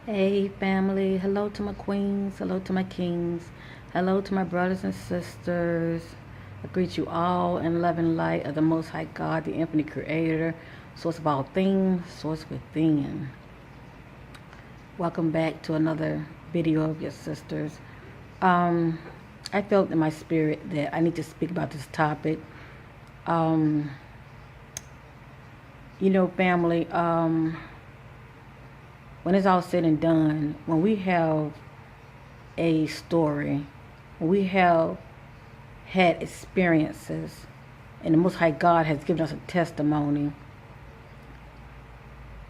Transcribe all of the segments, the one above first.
Hey family, hello to my queens, hello to my kings, hello to my brothers and sisters. I greet you all in love and light of the Most High God, the infinite creator, source of all things, source within. Welcome back to another video of your sisters. Um, I felt in my spirit that I need to speak about this topic. Um, family, when it's all said and done, when we have a story, when we have had experiences, and the Most High God has given us a testimony,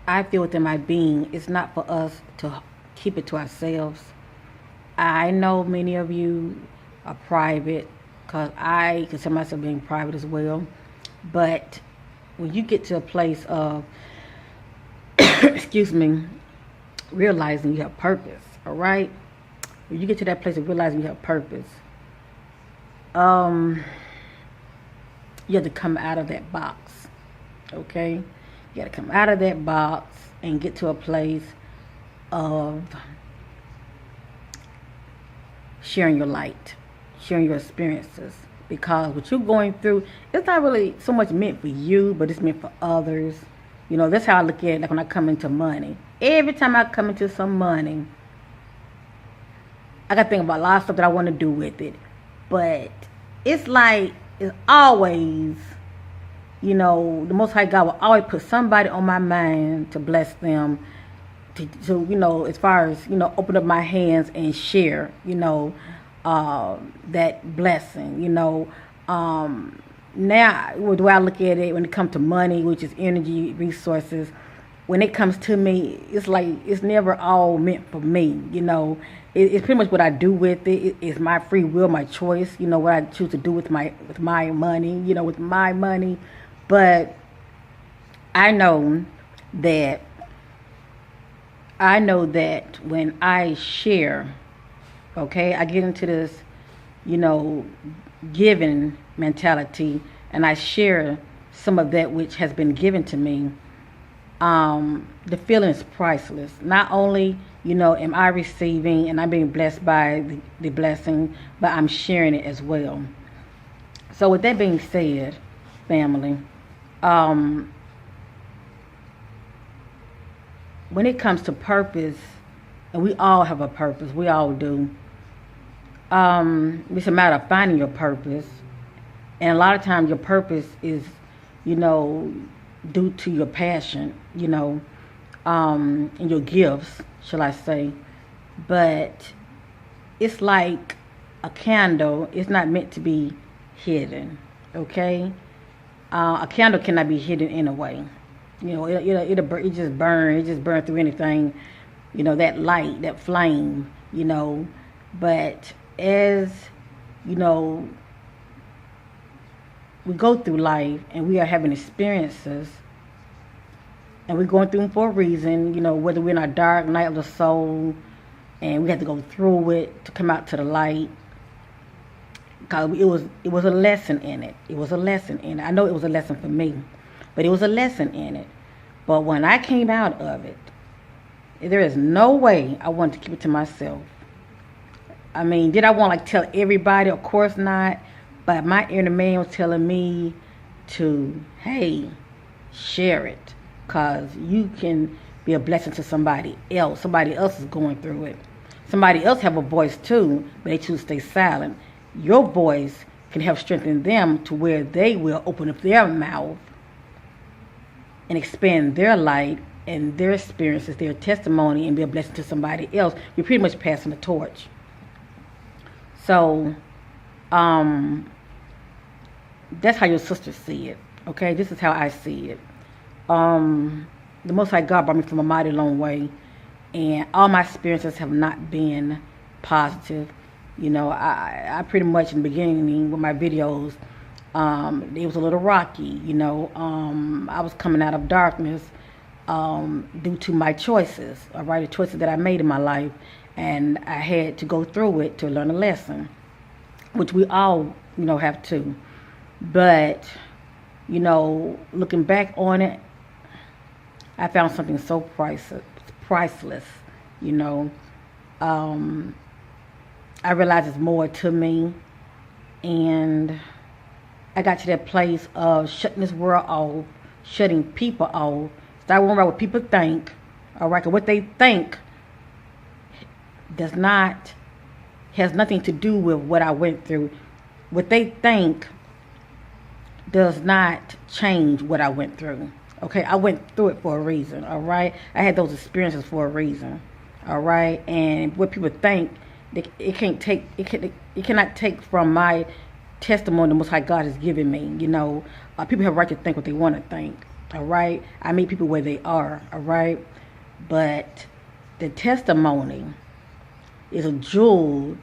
I feel within my being it's not for us to keep it to ourselves. I know many of you are private because I consider myself being private as well. But when you get to a place of, excuse me, realizing you have purpose, all right? When you get to that place of realizing you have purpose, you have to come out of that box, okay? You got to come out of that box and get to a place of sharing your light, sharing your experiences. Because what you're going through, it's not really so much meant for you, but it's meant for others. You know, that's how I look at it, like when I come into money. Every time I come into some money, I got to think about a lot of stuff that I want to do with it. But it's like, it's always, the Most High God will always put somebody on my mind to bless them. To as far as, open up my hands and share, that blessing, now, the way I look at it when it comes to money, which is energy, resources, when it comes to me, it's like it's never all meant for me. It's pretty much what I do with it. It's my free will, my choice. What I choose to do with my money. With my money. But I know that when I share, okay, I get into this, giving mentality, and I share some of that which has been given to me. The feeling is priceless. Not only, am I receiving and I'm being blessed by the blessing, but I'm sharing it as well. So with that being said, family, when it comes to purpose, and we all have a purpose, we all do. It's a matter of finding your purpose, and a lot of times your purpose is, due to your passion, and your gifts, shall I say. But it's like a candle; it's not meant to be hidden. Okay, a candle cannot be hidden in a way. It just burn. It just burn through anything. That light, that flame. But as we go through life and we are having experiences, and we're going through them for a reason. Whether we're in our dark night of the soul, and we have to go through it to come out to the light. Because it was a lesson in it. It was a lesson in it. I know it was a lesson for me, but it was a lesson in it. But when I came out of it, there is no way I wanted to keep it to myself. I mean, did I want to tell everybody? Of course not. But my inner man was telling me to, hey, share it. Because you can be a blessing to somebody else. Somebody else is going through it. Somebody else have a voice too, but they choose to stay silent. Your voice can help strengthen them to where they will open up their mouth and expand their light and their experiences, their testimony, and be a blessing to somebody else. You're pretty much passing the torch. So, that's how your sisters see it. Okay, this is how I see it. The Most High God brought me from a mighty long way, and all my experiences have not been positive. I pretty much in the beginning with my videos, it was a little rocky. I was coming out of darkness due to my choices, all right, the choices that I made in my life, and I had to go through it to learn a lesson, which we all, have to. But, looking back on it, I found something so priceless you know. Um, I realized it's more to me, and I got to that place of shutting this world off, shutting people off. Start worrying about what people think, all right? 'Cause what they think does not has nothing to do with what I went through. What they think does not change what I went through. Okay, I went through it for a reason, all right? I had those experiences for a reason, all right? And what people think, it cannot take from my testimony the Most High God has given me. You know, people have a right to think what they want to think, all right? I meet people where they are, all right? But the testimony is a jewel,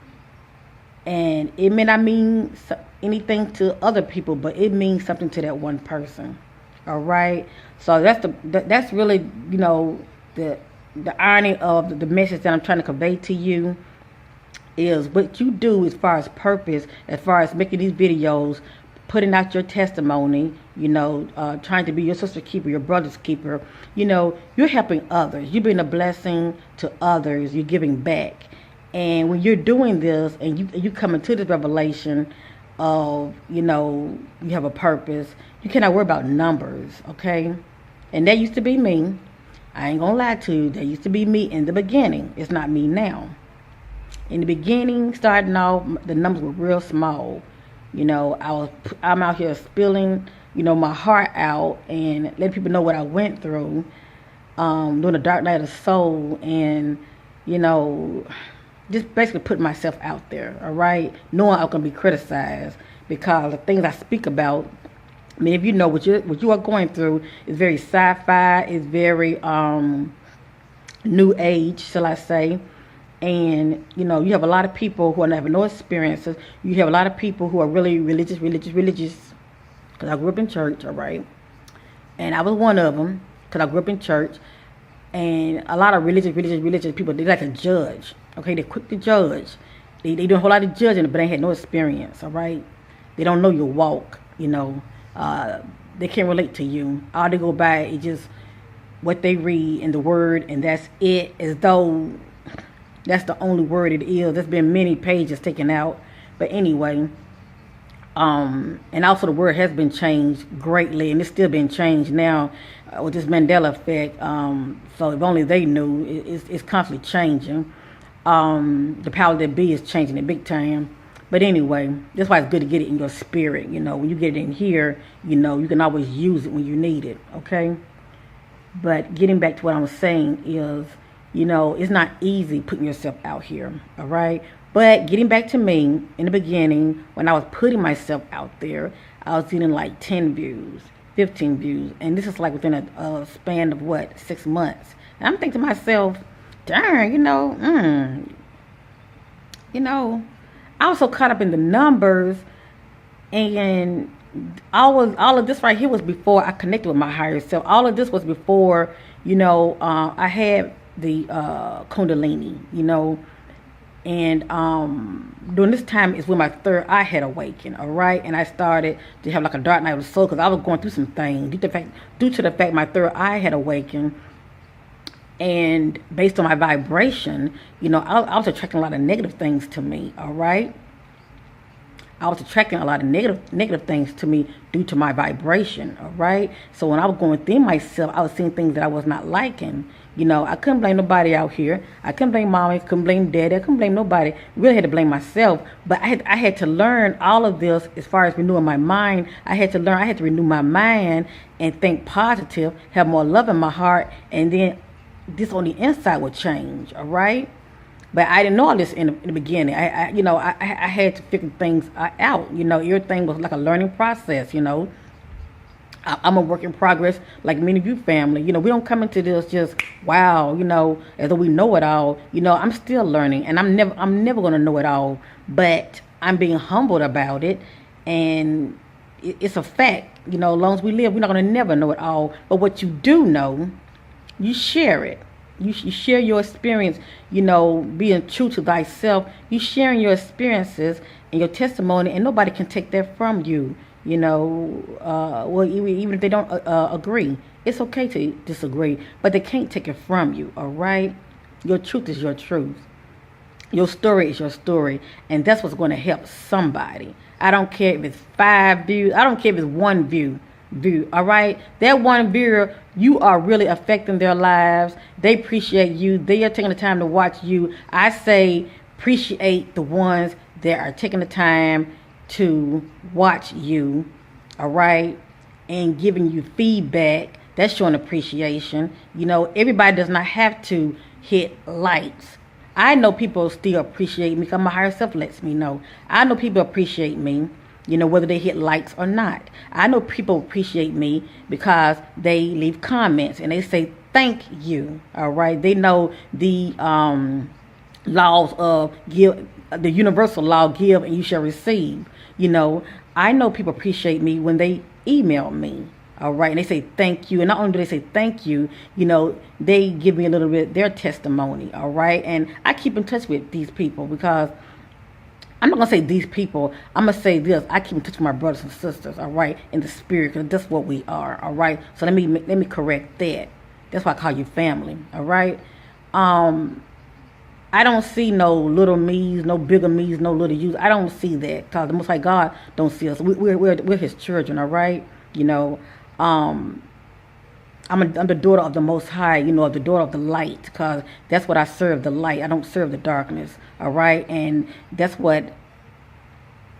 and it may not mean anything to other people, but it means something to that one person. All right. So that's really, you know, the irony of the message that I'm trying to convey to you is what you do as far as purpose, as far as making these videos, putting out your testimony, you know, trying to be your sister's keeper, your brother's keeper. You know, you're helping others. You're being a blessing to others. You're giving back. And when you're doing this and you come into this revelation of, you know, you have a purpose, you cannot worry about numbers, okay? And that used to be me. I ain't gonna lie to you. That used to be me in the beginning. It's not me now. In the beginning, starting off, the numbers were real small. You know, I'm out here spilling, you know, my heart out and letting people know what I went through, during the dark night of soul, and, you know, just basically putting myself out there, all right? Knowing I'm going to be criticized because the things I speak about, I mean, if you know what you are going through, is very sci-fi, it's very new age, shall I say. And, you know, you have a lot of people who are having no experiences. You have a lot of people who are really religious, because I grew up in church, all right? And I was one of them, because I grew up in church. And a lot of religious people, they like to judge. Okay, they're quick to judge. They do a whole lot of judging, but they had no experience, all right? They don't know your walk, you know. They can't relate to you. All they go by is just what they read in the word, and that's it, as though that's the only word it is. There's been many pages taken out. But anyway, and also the word has been changed greatly, and it's still been changed now with this Mandela effect. So if only they knew, it's constantly changing. The power that be is changing it big time. But anyway, that's why it's good to get it in your spirit. You know, when you get it in here, you know, you can always use it when you need it. Okay. But getting back to what I was saying is, you know, it's not easy putting yourself out here. All right. But getting back to me, in the beginning, when I was putting myself out there, I was getting like 10 views, 15 views. And this is like within a span of what, 6 months. And I'm thinking to myself, darn, you know, I was so caught up in the numbers, and all of this right here was before I connected with my higher self. All of this was before, you know, I had the Kundalini, you know, and during this time is when my third eye had awakened, all right, and I started to have like a dark night of the soul because I was going through some things due to the fact my third eye had awakened. And based on my vibration, you know, I was attracting a lot of negative things to me, all right? I was attracting a lot of negative things to me due to my vibration, all right? So when I was going within myself, I was seeing things that I was not liking. You know, I couldn't blame nobody out here. I couldn't blame mommy, couldn't blame daddy, I couldn't blame nobody. Really had to blame myself. But I had to learn all of this as far as renewing my mind. I had to renew my mind and think positive, have more love in my heart, and then this on the inside would change, all right? But I didn't know all this in the beginning. I had to figure things out. You know, everything was like a learning process, you know. I'm a work in progress, like many of you family. You know, we don't come into this just, wow, you know, as though we know it all. You know, I'm still learning, and I'm never going to know it all. But I'm being humbled about it, and it's a fact. You know, as long as we live, we're not going to never know it all. But what you do know, you share it. You share your experience, you know, being true to thyself. You sharing your experiences and your testimony, and nobody can take that from you. You know, well, even if they don't agree, it's okay to disagree, but they can't take it from you, all right? Your truth is your truth. Your story is your story, and that's what's going to help somebody. I don't care if it's 5 views. I don't care if it's 1 view. All right, that one viewer, you are really affecting their lives. They appreciate you. They are taking the time to watch you. I say appreciate the ones that are taking the time to watch you. All right, and giving you feedback. That's showing appreciation. You know, everybody does not have to hit likes. I know people still appreciate me because my higher self lets me know. I know people appreciate me, you know, whether they hit likes or not. I know people appreciate me because they leave comments and they say thank you. All right. They know the laws of give, the universal law, give and you shall receive. You know, I know people appreciate me when they email me. All right. And they say thank you. And not only do they say thank you, you know, they give me a little bit their testimony. All right. And I keep in touch with these people because I'm not going to say these people. I'm going to say this. I keep in touch with my brothers and sisters. All right. In the spirit, because that's what we are. All right. So let me correct that. That's why I call you family. All right. I don't see no little me's, no bigger me's, no little you's. I don't see that because the Most High God don't see us. We're His children. All right. You know. I'm the daughter of the Most High, you know, the daughter of the light, because that's what I serve, the light. I don't serve the darkness, all right? And that's what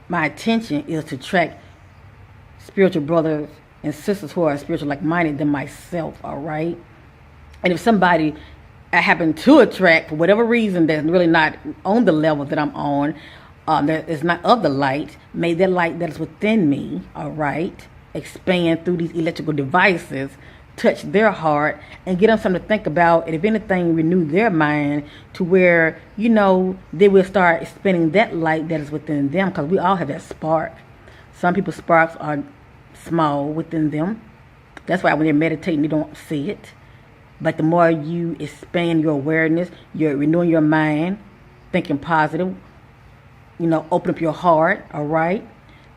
my attention is, to attract spiritual brothers and sisters who are spiritual like-minded than myself, all right? And if somebody I happen to attract, for whatever reason, that's really not on the level that I'm on, that is not of the light, may that light that is within me, all right, expand through these electrical devices, touch their heart, and get them something to think about, and if anything, renew their mind to where, you know, they will start expanding that light that is within them, because we all have that spark. Some people's sparks are small within them. That's why when they're meditating, you don't see it. But the more you expand your awareness, you're renewing your mind, thinking positive, you know, open up your heart, all right?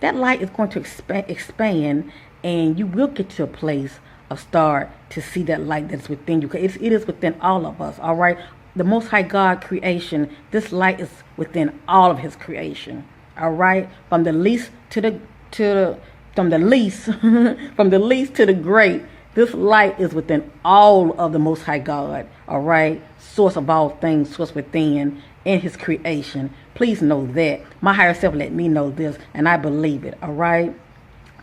That light is going to expand, and you will get to a place of start to see that light that's within you. Because it is within all of us, all right? The Most High God creation, this light is within all of His creation, all right? From the least to the from the least from the least to the great, this light is within all of the Most High God, all right? Source of all things, source within, in His creation. Please know that. My higher self let me know this, and I believe it, all right?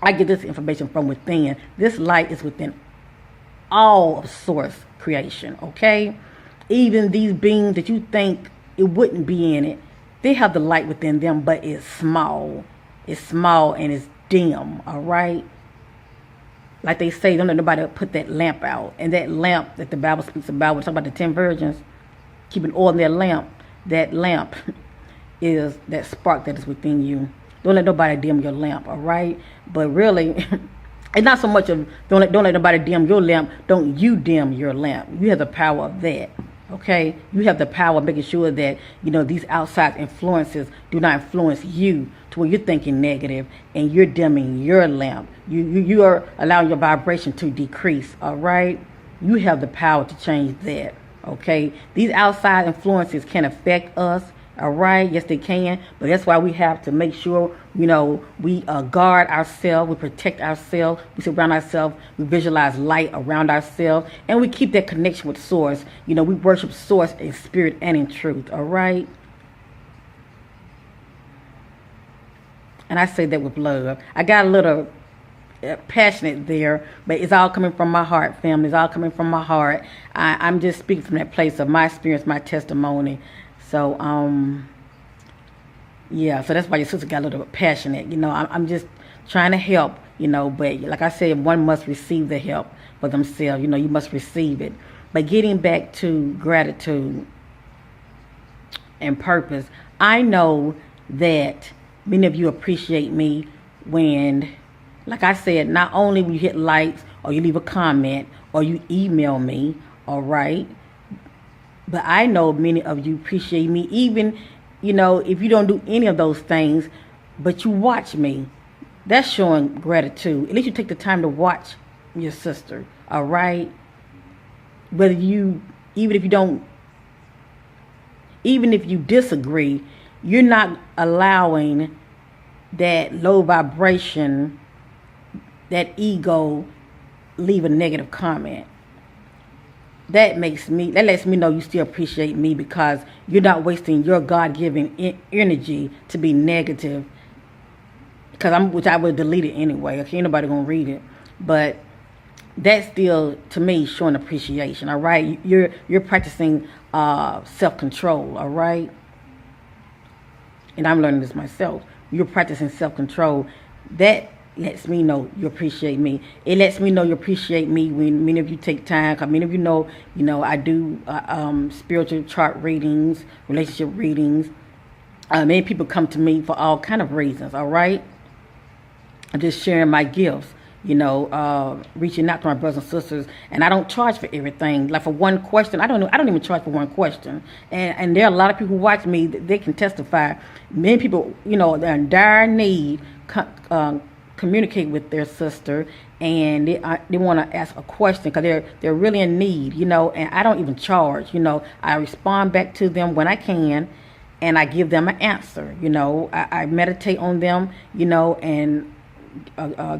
I get this information from within. This light is within all of source creation, okay? Even these beings that you think it wouldn't be in it, they have the light within them, but it's small. It's small and it's dim, all right? Like they say, don't let nobody put that lamp out. And that lamp that the Bible speaks about, when we talk about the 10 virgins, keeping oil in their lamp, that lamp is that spark that is within you. Don't let nobody dim your lamp, all right? But really, it's not so much of don't let nobody dim your lamp. Don't you dim your lamp. You have the power of that, okay? You have the power of making sure that, you know, these outside influences do not influence you to where you're thinking negative and you're dimming your lamp. You are allowing your vibration to decrease, all right? You have the power to change that, okay? These outside influences can affect us, all right? Yes, they can. But that's why we have to make sure, you know, we guard ourselves, we protect ourselves, we surround ourselves, we visualize light around ourselves, and we keep that connection with Source. You know, we worship Source in spirit and in truth, all right? And I say that with love. I got a little passionate there, but it's all coming from my heart, family. It's all coming from my heart. I'm just speaking from that place of my experience, my testimony. So, yeah, so that's why your sister got a little passionate. You know, I'm just trying to help, you know, but like I said, one must receive the help for themselves. You know, you must receive it. But getting back to gratitude and purpose, I know that many of you appreciate me when, like I said, not only when you hit likes or you leave a comment or you email me, all right? But I know many of you appreciate me, even, you know, if you don't do any of those things, but you watch me. That's showing gratitude. At least you take the time to watch your sister, all right? Whether you, even if you don't even if you disagree, you're not allowing that low vibration, that ego, leave a negative comment. That lets me know you still appreciate me, because you're not wasting your God-given energy to be negative. Which I would delete it anyway. Okay, ain't nobody gonna read it, but that's still, to me, showing appreciation. All right, you're practicing self-control. All right, and I'm learning this myself. You're practicing self-control. That lets me know you appreciate me. It lets me know you appreciate me when many of you take time. Cause many of you know, I do spiritual chart readings, relationship readings. Many people come to me for all kind of reasons. All right, I'm just sharing my gifts. Reaching out to my brothers and sisters, and I don't charge for everything. Like for one question, I don't even charge for one question. And there are a lot of people who watch me. They can testify. Many people, they're in dire need. Communicate with their sister, and they want to ask a question because they're really in need, and I don't even charge. I respond back to them when I can, and I give them an answer. I meditate on them, and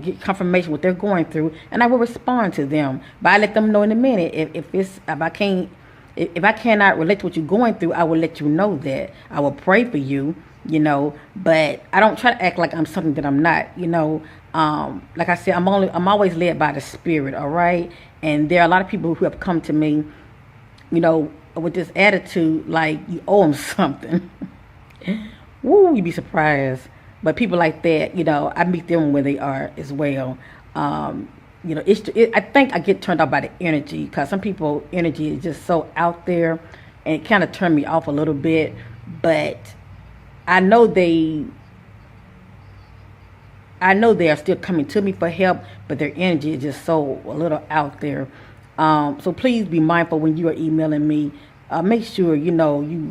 get confirmation what they're going through, and I will respond to them. But I let them know in a minute if I cannot relate to what you're going through, I will let you know that. I will pray for you. But I don't try to act like I'm something that I'm not. Like I said, I'm always led by the Spirit. All right, and there are a lot of people who have come to me, with this attitude like you owe them something. Woo, you'd be surprised. But people like that, I meet them where they are as well. I think I get turned off by the energy, because some people energy is just so out there, and it kind of turned me off a little bit. But I know they are still coming to me for help, but their energy is just so a little out there. So please be mindful when you are emailing me. Make sure you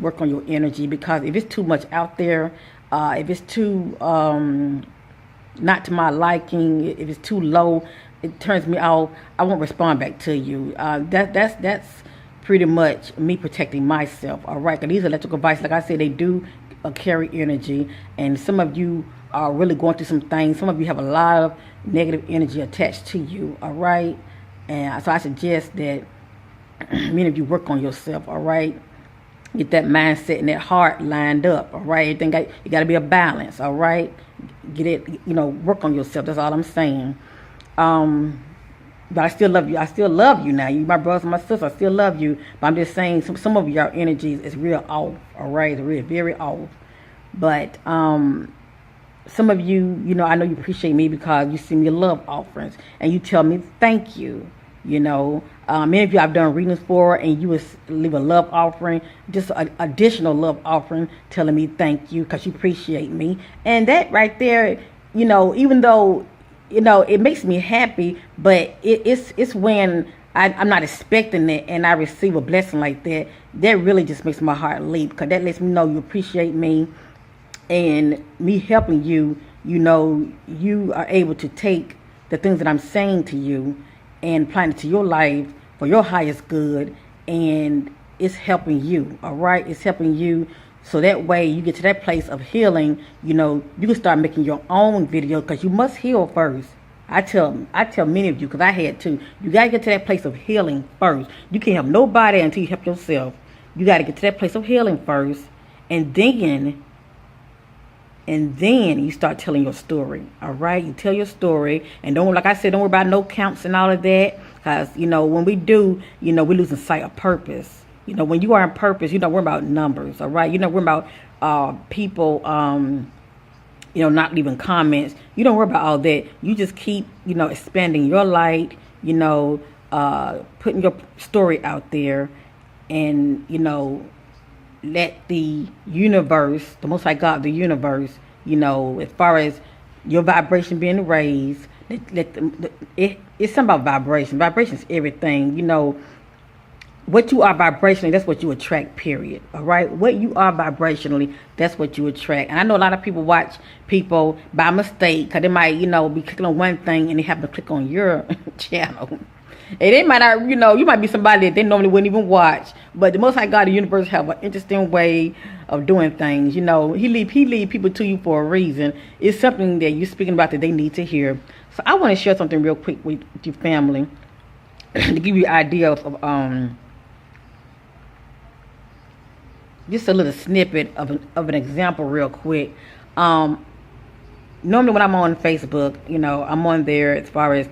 work on your energy, because if it's too much out there, if it's too not to my liking, if it's too low, it turns me off. I won't respond back to you. That's pretty much me protecting myself. All right, because these electrical devices, like I said, they do carry energy, and some of you are really going through some things. Some of you have a lot of negative energy attached to you. All right, and so I suggest that many of you work on yourself. All right, get that mindset and that heart lined up. All right, everything you got to be a balance. All right, get it. Work on yourself. That's all I'm saying. But I still love you. I still love you now. You my brothers and my sisters. I still love you. But I'm just saying some of your energy is real off. All right, it's real very off. But some of you, I know you appreciate me because you send me love offerings and you tell me thank you. Many of you I've done readings for, and you would leave a love offering, just an additional love offering, telling me thank you because you appreciate me. And that right there, even though it makes me happy, but it's when I'm not expecting it and I receive a blessing like that, that really just makes my heart leap, because that lets me know you appreciate me, and me helping you, you are able to take the things that I'm saying to you and applying it to your life for your highest good, and it's helping you. All right, it's helping you. So that way you get to that place of healing, you can start making your own video, because you must heal first. I tell many of you, because I had to, you got to get to that place of healing first. You can't help nobody until you help yourself. You got to get to that place of healing first, and then you start telling your story. All right, you tell your story, and don't worry about no counts and all of that, because when we do, we're losing sight of purpose. When you are in purpose, you don't worry about numbers. All right, you don't worry about people not leaving comments. You don't worry about all that. You just keep expanding your light, putting your story out there, and let the universe, the Most High God, the universe, as far as your vibration being raised, it's something about vibration. Vibration is everything. What you are vibrationally, that's what you attract, period. All right? What you are vibrationally, that's what you attract. And I know a lot of people watch people by mistake, because they might, be clicking on one thing and they happen to click on your channel. And they might not, you might be somebody that they normally wouldn't even watch. But the Most High God, the universe, have an interesting way of doing things. He lead people to you for a reason. It's something that you're speaking about that they need to hear. So I want to share something real quick with your family to give you an idea of just a little snippet of an example real quick. Normally when I'm on Facebook, I'm on there as far as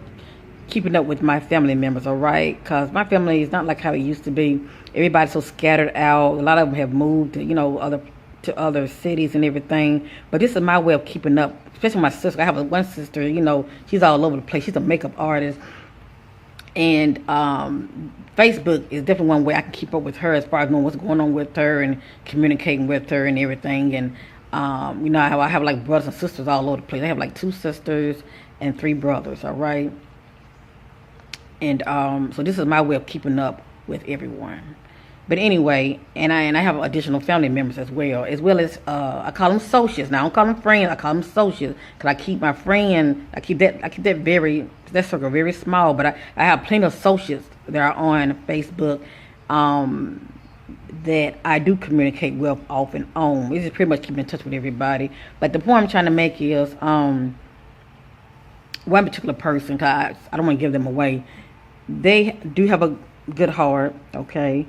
keeping up with my family members, all right? Because my family is not like how it used to be. Everybody's so scattered out. A lot of them have moved to other cities and everything. But this is my way of keeping up, especially my sister. I have one sister, she's all over the place. She's a makeup artist. And Facebook is definitely one way I can keep up with her as far as knowing what's going on with her and communicating with her and everything. And I have like brothers and sisters all over the place. I have like 2 sisters and 3 brothers, all right? And so this is my way of keeping up with everyone. But anyway, and I have additional family members as well as I call them associates. Now I don't call them friends, I call them associates, because I keep that circle very small. But I have plenty of associates that are on Facebook that I do communicate with off and on. This is pretty much keeping in touch with everybody. But the point I'm trying to make is one particular person, because I don't want to give them away. They do have a good heart, okay?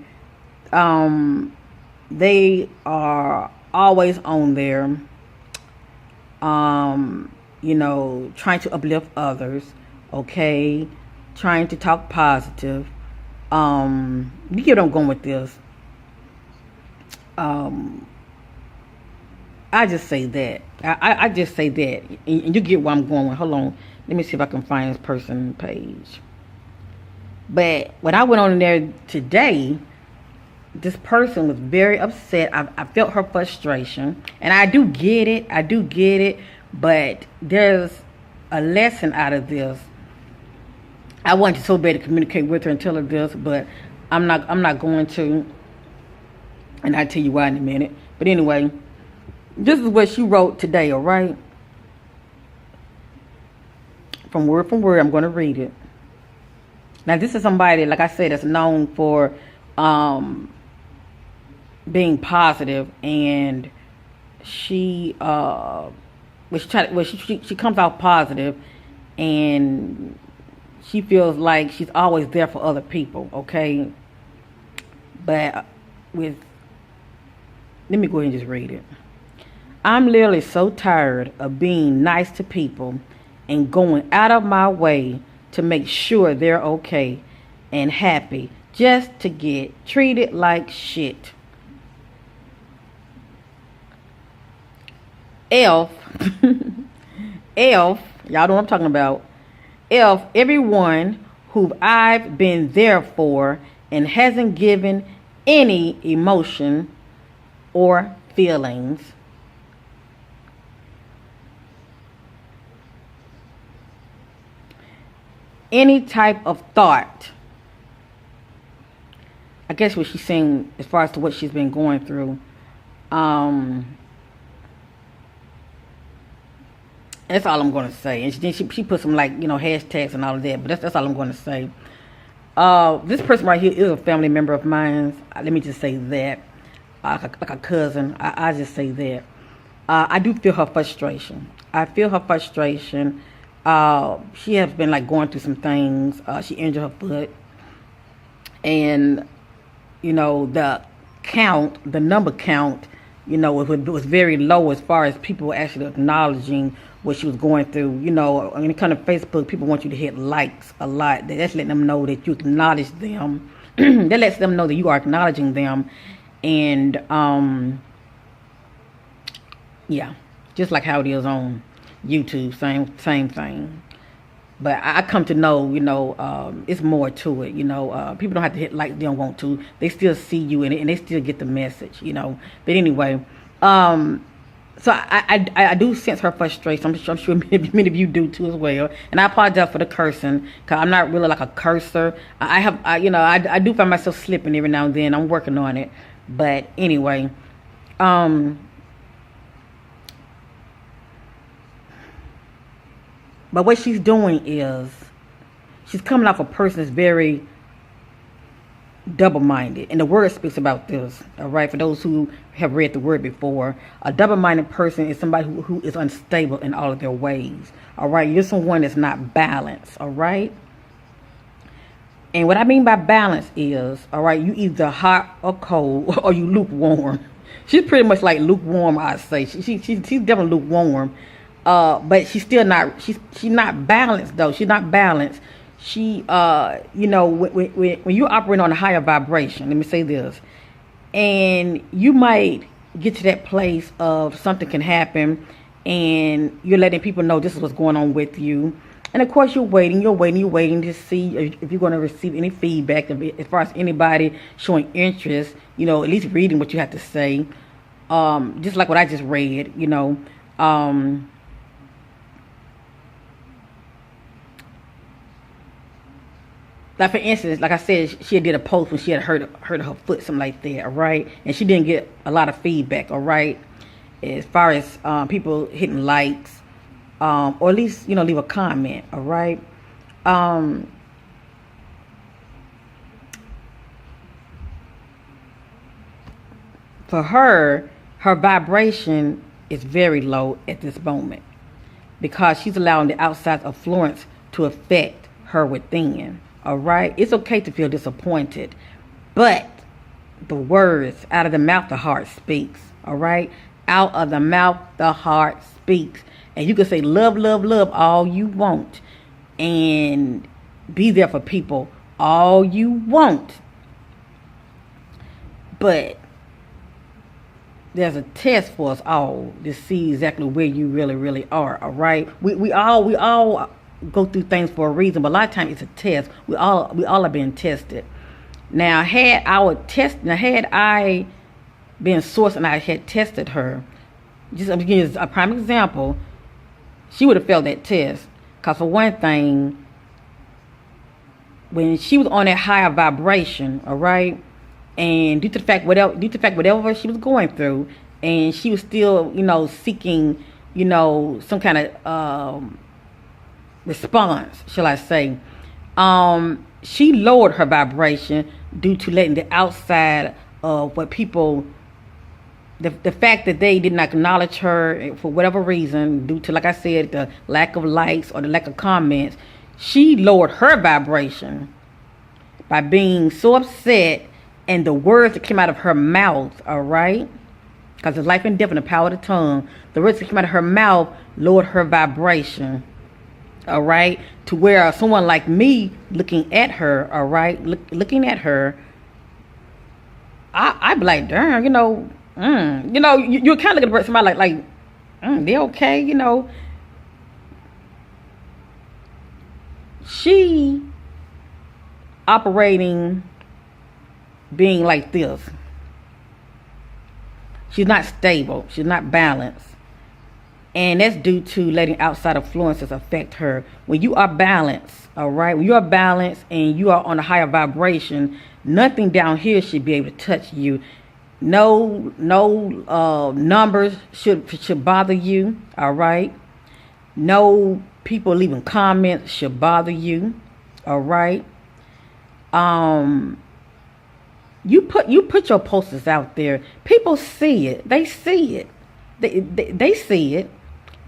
They are always on there, trying to uplift others, okay? Trying to talk positive. You get where I'm going with this. I just say that. I just say that. And you get where I'm going with. Hold on. Let me see if I can find this person page. But when I went on there today, this person was very upset. I felt her frustration. And I do get it. But there's a lesson out of this. I wanted so bad to communicate with her and tell her this, but I'm not going to. And I'll tell you why in a minute. But anyway, this is what she wrote today, all right? From word, I'm going to read it. Now, this is somebody, like I said, that's known for being positive, and she comes out positive, and she feels like she's always there for other people, okay? But let me go ahead and just read it. I'm literally so tired of being nice to people and going out of my way to make sure they're okay and happy just to get treated like shit. Y'all know what I'm talking about. Everyone who I've been there for and hasn't given any emotion or feelings. Any type of thought. I guess what she's saying as far as to what she's been going through. That's all I'm going to say. And she put some hashtags and all of that. But that's all I'm going to say. This person right here is a family member of mine. Let me just say that. Like a cousin. I just say that. I do feel her frustration. She has been going through some things. She injured her foot. And, the number count, it was very low as far as people actually acknowledging what she was going through. When it comes to Facebook, people want you to hit likes a lot. That's letting them know that you acknowledge them. That lets them know that you are acknowledging them. And, yeah, just like how it is on YouTube, same thing. But I come to know, it's more to it. People don't have to hit like they don't want to. They still see you in it, and they still get the message. But anyway, so I do sense her frustration. I'm sure many of you do too as well. And I apologize for the cursing, because I'm not really like a cursor. I do find myself slipping every now and then. I'm working on it. But anyway, but what she's doing is she's coming off a person that's very double-minded, and the word speaks about this. All right, for those who have read the word before, a double-minded person is somebody who is unstable in all of their ways. All right, you're someone that's not balanced. All right, and what I mean by balance is, all right, you either hot or cold, or you lukewarm. She's pretty much like lukewarm, I'd say. She's definitely lukewarm, but she's still not. She's not balanced though. She's not balanced. She, you know, when you operate on a higher vibration, let me say this, and you might get to that place of something can happen, and you're letting people know this is what's going on with you. And of course, you're waiting to see if you're going to receive any feedback as far as anybody showing interest, you know, at least reading what you have to say. Just like what I just read, you know. Like for instance, like I said, she did a post when she had hurt her foot, something like that, all right? And she didn't get a lot of feedback, all right? As far as people hitting likes, or at least, you know, leave a comment, all right? For her vibration is very low at this moment because she's allowing the outside influence to affect her within, all right? It's okay to feel disappointed, but the words out of the mouth, the heart speaks, all right? Out of the mouth, the heart speaks. And you can say love, love, love all you want and be there for people all you want. But there's a test for us all to see exactly where you really, really are, all right? We all go through things for a reason, but a lot of times it's a test. We all are being tested. Now, had I been sourced and I had tested her, just I'm giving you a prime example, she would have failed that test. Because for one thing, when she was on that higher vibration, all right, and due to the fact whatever she was going through, and she was still, you know, seeking, you know, some kind of response, shall I say, she lowered her vibration due to letting the outside of what people, the fact that they didn't acknowledge her for whatever reason, due to, like I said, the lack of likes or the lack of comments, she lowered her vibration by being so upset, and the words that came out of her mouth, all right, because it's life and death and the power of the tongue, the words that came out of her mouth lowered her vibration, all right, to where someone like me looking at her, all right, looking at her, I'd be like, darn, you know, you know, you kind of look at somebody like, they okay, you know. She operating, being like this. She's not stable. She's not balanced. And that's due to letting outside influences affect her. When you are balanced, all right, when you are balanced and you are on a higher vibration, nothing down here should be able to touch you. No numbers should bother you, all right? No people leaving comments should bother you, all right? You put your posters out there. People see it. They see it. They see it.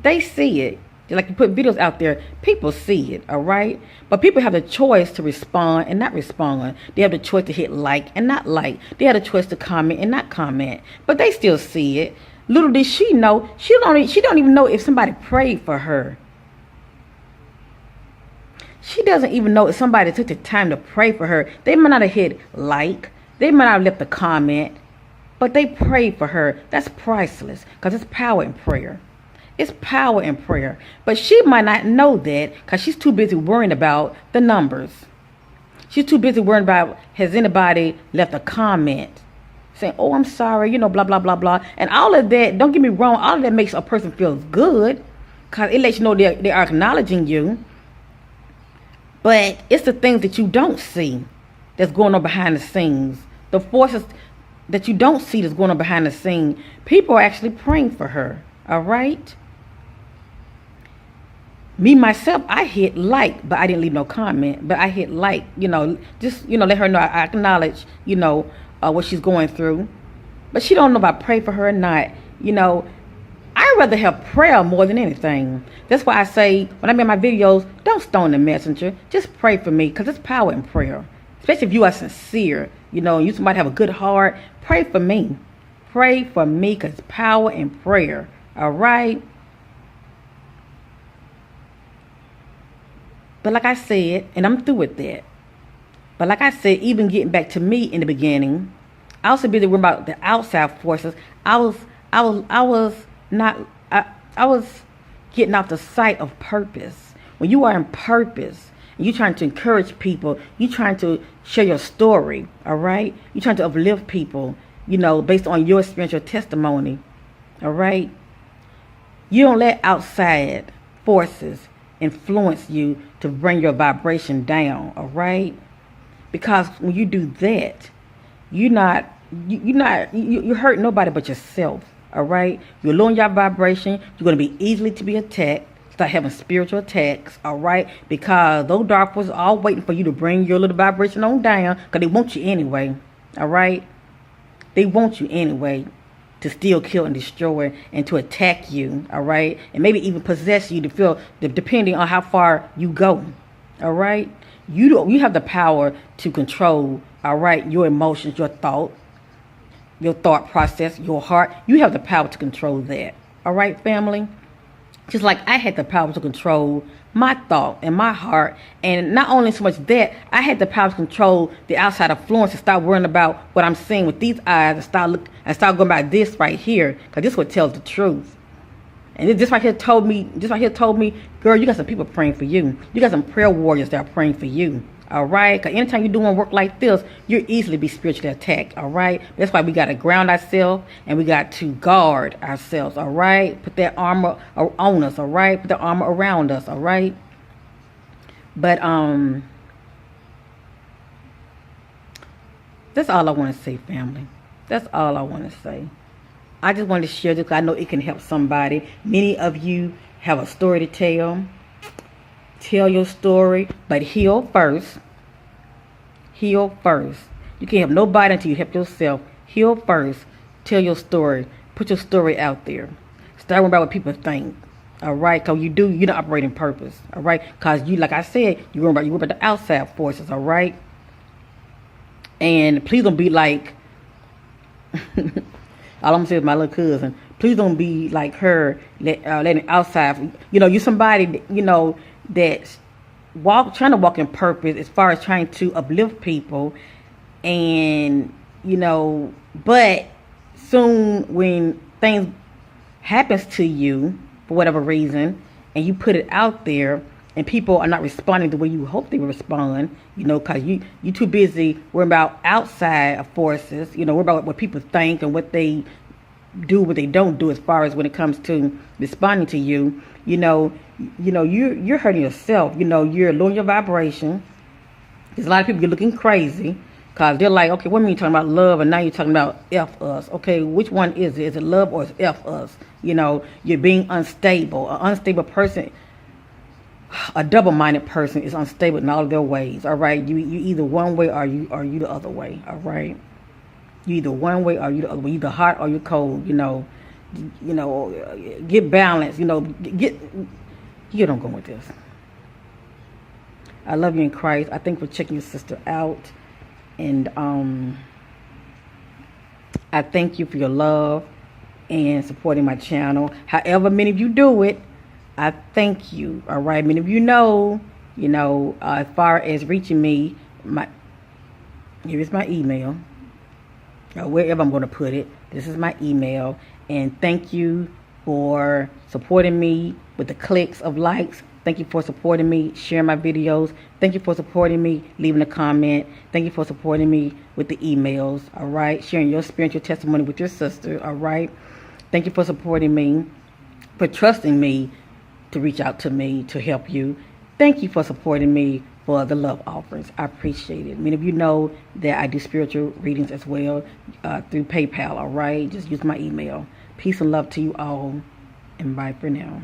They see it. Like you put videos out there, people see it, all right? But people have the choice to respond and not respond. They have the choice to hit like and not like. They have the choice to comment and not comment. But they still see it. Little did she know, she don't even know if somebody prayed for her. She doesn't even know if somebody took the time to pray for her. They might not have hit like. They might not have left a comment. But they prayed for her. That's priceless because it's power in prayer. It's power in prayer. But she might not know that because she's too busy worrying about the numbers. She's too busy worrying about, has anybody left a comment saying, oh, I'm sorry, you know, blah, blah, blah, blah. And all of that, don't get me wrong, all of that makes a person feel good because it lets you know they are acknowledging you. But it's the things that you don't see that's going on behind the scenes. The forces that you don't see that's going on behind the scene. People are actually praying for her, all right? Me myself, I hit like, but I didn't leave no comment. But I hit like, just let her know I acknowledge, what she's going through. But she don't know if I pray for her or not. I'd rather have prayer more than anything. That's why I say when I make my videos, don't stone the messenger. Just pray for me, because there's power in prayer. Especially if you are sincere, you might have a good heart. Pray for me. Pray for me, because power in prayer. All right? But like I said, and I'm through with that. But like I said, even getting back to me in the beginning, I also busy worrying about the outside forces. I was getting off the sight of purpose. When you are in purpose, and you're trying to encourage people, you're trying to share your story, all right? You're trying to uplift people, based on your spiritual testimony, all right? You don't let outside forces influence you to bring your vibration down, all right? Because when you do that, you hurt nobody but yourself, all right? You're lowering your vibration. You're going to be easily to be attacked. Start having spiritual attacks, all right? Because those dark forces are all waiting for you to bring your little vibration on down, because they want you anyway, all right? They want you anyway to steal, kill, and destroy, and to attack you, all right? And maybe even possess you, to feel, depending on how far you go, all right? You have the power to control, all right, your emotions, your thought process, your heart. You have the power to control that, all right, family? Just like I had the power to control my thought and my heart. And not only so much that, I had the power to control the outside influence and start worrying about what I'm seeing with these eyes, and start going by this right here, because this is what tells the truth. And this right here told me, girl, you got some people praying for you. You got some prayer warriors that are praying for you. All right? Because anytime you're doing work like this, you'll easily be spiritually attacked. All right? That's why we got to ground ourselves, and we got to guard ourselves. All right? Put that armor on us. All right? Put the armor around us. All right? But that's all I want to say, family. That's all I want to say. I just wanted to share this because I know it can help somebody. Many of you have a story to tell. Tell your story, but heal first. Heal first. You can't help nobody until you help yourself. Heal first. Tell your story. Put your story out there. Start worrying about what people think. All right? Because you're not operating purpose. All right? Because like I said, you worry about the outside forces. All right? And please don't be like... all I'm saying is my little cousin. Please don't be like her, letting outside. You're somebody, that's trying to walk in purpose as far as trying to uplift people. And, but soon when things happens to you for whatever reason, and you put it out there, and people are not responding the way you hope they will respond, because you too busy worrying about outside forces, worrying about what people think and what they do, what they don't do, as far as when it comes to responding to you. You're hurting yourself. You're lowering your vibration. There's a lot of people you're looking crazy, because they're like, okay, what are you talking about love, and now you're talking about F us? Okay, which one is it? Is it love or is it F us? You're being unstable. An unstable person, a double-minded person, is unstable in all of their ways. All right, you either one way or you the other way. All right, you either one way or you the other way. You either hot or you cold. Get balance. You don't go with this. I love you in Christ. I thank you for checking your sister out, and I thank you for your love and supporting my channel. However many of you do it, I thank you. All right, many of you know, as far as reaching me, here is my email, or wherever I'm going to put it. This is my email, and thank you for supporting me with the clicks of likes. Thank you for supporting me, sharing my videos. Thank you for supporting me, leaving a comment. Thank you for supporting me with the emails, all right? Sharing your spiritual testimony with your sister, all right? Thank you for supporting me, for trusting me to reach out to me to help you. Thank you for supporting me for the love offerings. I appreciate it. Many of you know that I do spiritual readings as well through PayPal, all right? Just use my email. Peace and love to you all, and bye for now.